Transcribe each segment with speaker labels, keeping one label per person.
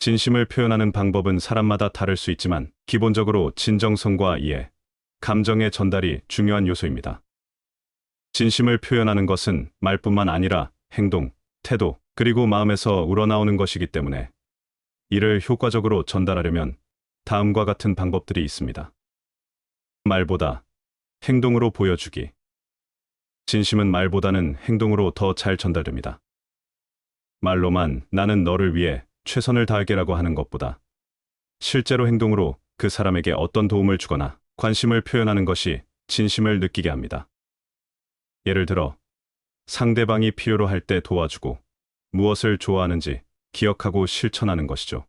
Speaker 1: 진심을 표현하는 방법은 사람마다 다를 수 있지만 기본적으로 진정성과 이해, 감정의 전달이 중요한 요소입니다. 진심을 표현하는 것은 말뿐만 아니라 행동, 태도, 그리고 마음에서 우러나오는 것이기 때문에 이를 효과적으로 전달하려면 다음과 같은 방법들이 있습니다. 말보다 행동으로 보여주기. 진심은 말보다는 행동으로 더 잘 전달됩니다. 말로만 나는 너를 위해 최선을 다하게라고 하는 것보다 실제로 행동으로 그 사람에게 어떤 도움을 주거나 관심을 표현하는 것이 진심을 느끼게 합니다. 예를 들어, 상대방이 필요로 할 때 도와주고 무엇을 좋아하는지 기억하고 실천하는 것이죠.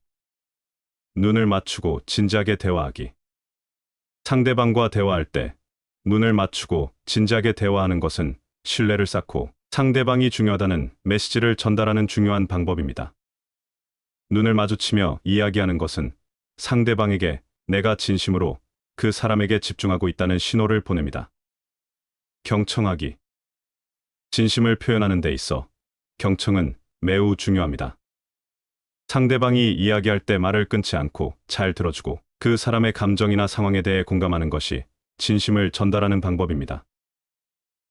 Speaker 1: 눈을 맞추고 진지하게 대화하기. 상대방과 대화할 때 눈을 맞추고 진지하게 대화하는 것은 신뢰를 쌓고 상대방이 중요하다는 메시지를 전달하는 중요한 방법입니다. 눈을 마주치며 이야기하는 것은 상대방에게 내가 진심으로 그 사람에게 집중하고 있다는 신호를 보냅니다. 경청하기. 진심을 표현하는 데 있어 경청은 매우 중요합니다. 상대방이 이야기할 때 말을 끊지 않고 잘 들어주고 그 사람의 감정이나 상황에 대해 공감하는 것이 진심을 전달하는 방법입니다.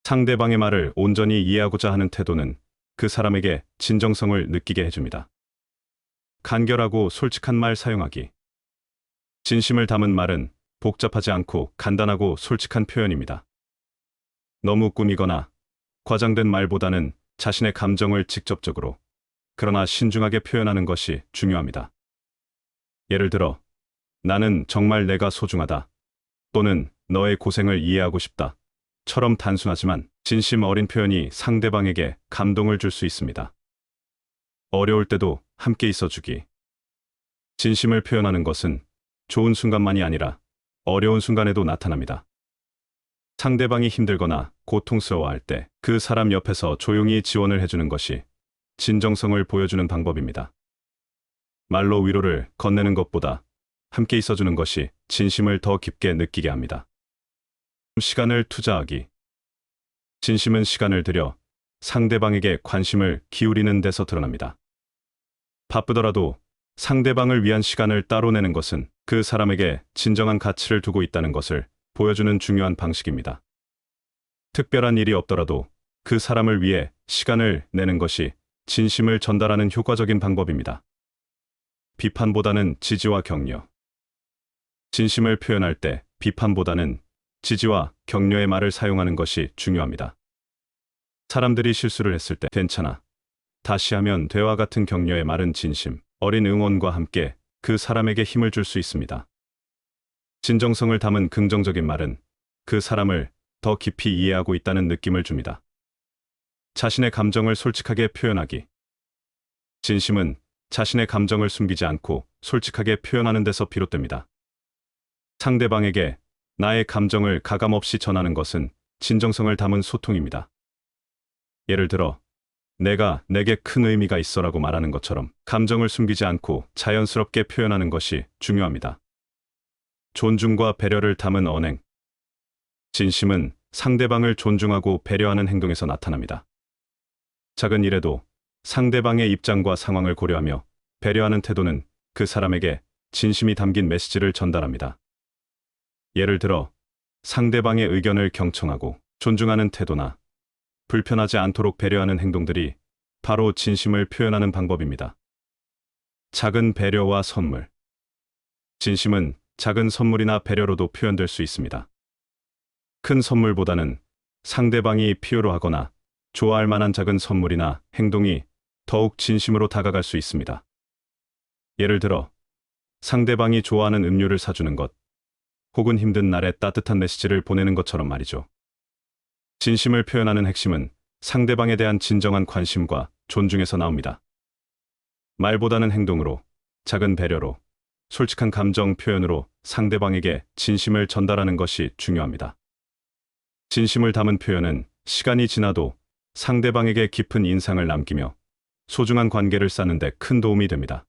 Speaker 1: 상대방의 말을 온전히 이해하고자 하는 태도는 그 사람에게 진정성을 느끼게 해줍니다. 간결하고 솔직한 말 사용하기. 진심을 담은 말은 복잡하지 않고 간단하고 솔직한 표현입니다. 너무 꾸미거나 과장된 말보다는 자신의 감정을 직접적으로 그러나 신중하게 표현하는 것이 중요합니다. 예를 들어, 나는 정말 내가 소중하다 또는 너의 고생을 이해하고 싶다 처럼 단순하지만 진심 어린 표현이 상대방에게 감동을 줄 수 있습니다. 어려울 때도 함께 있어주기. 진심을 표현하는 것은 좋은 순간만이 아니라 어려운 순간에도 나타납니다. 상대방이 힘들거나 고통스러워할 때 그 사람 옆에서 조용히 지원을 해주는 것이 진정성을 보여주는 방법입니다. 말로 위로를 건네는 것보다 함께 있어주는 것이 진심을 더 깊게 느끼게 합니다. 시간을 투자하기. 진심은 시간을 들여 상대방에게 관심을 기울이는 데서 드러납니다. 바쁘더라도 상대방을 위한 시간을 따로 내는 것은 그 사람에게 진정한 가치를 두고 있다는 것을 보여주는 중요한 방식입니다. 특별한 일이 없더라도 그 사람을 위해 시간을 내는 것이 진심을 전달하는 효과적인 방법입니다. 비판보다는 지지와 격려. 진심을 표현할 때 비판보다는 지지와 격려의 말을 사용하는 것이 중요합니다. 사람들이 실수를 했을 때 괜찮아, 다시 하면 돼와 같은 격려의 말은 진심, 어린 응원과 함께 그 사람에게 힘을 줄 수 있습니다. 진정성을 담은 긍정적인 말은 그 사람을 더 깊이 이해하고 있다는 느낌을 줍니다. 자신의 감정을 솔직하게 표현하기. 진심은 자신의 감정을 숨기지 않고 솔직하게 표현하는 데서 비롯됩니다. 상대방에게 나의 감정을 가감없이 전하는 것은 진정성을 담은 소통입니다. 예를 들어, 내가 내게 큰 의미가 있어라고 말하는 것처럼 감정을 숨기지 않고 자연스럽게 표현하는 것이 중요합니다. 존중과 배려를 담은 언행. 진심은 상대방을 존중하고 배려하는 행동에서 나타납니다. 작은 일에도 상대방의 입장과 상황을 고려하며 배려하는 태도는 그 사람에게 진심이 담긴 메시지를 전달합니다. 예를 들어, 상대방의 의견을 경청하고 존중하는 태도나 불편하지 않도록 배려하는 행동들이 바로 진심을 표현하는 방법입니다. 작은 배려와 선물. 진심은 작은 선물이나 배려로도 표현될 수 있습니다. 큰 선물보다는 상대방이 필요로 하거나 좋아할 만한 작은 선물이나 행동이 더욱 진심으로 다가갈 수 있습니다. 예를 들어, 상대방이 좋아하는 음료를 사주는 것, 혹은 힘든 날에 따뜻한 메시지를 보내는 것처럼 말이죠. 진심을 표현하는 핵심은 상대방에 대한 진정한 관심과 존중에서 나옵니다. 말보다는 행동으로, 작은 배려로, 솔직한 감정 표현으로 상대방에게 진심을 전달하는 것이 중요합니다. 진심을 담은 표현은 시간이 지나도 상대방에게 깊은 인상을 남기며 소중한 관계를 쌓는 데 큰 도움이 됩니다.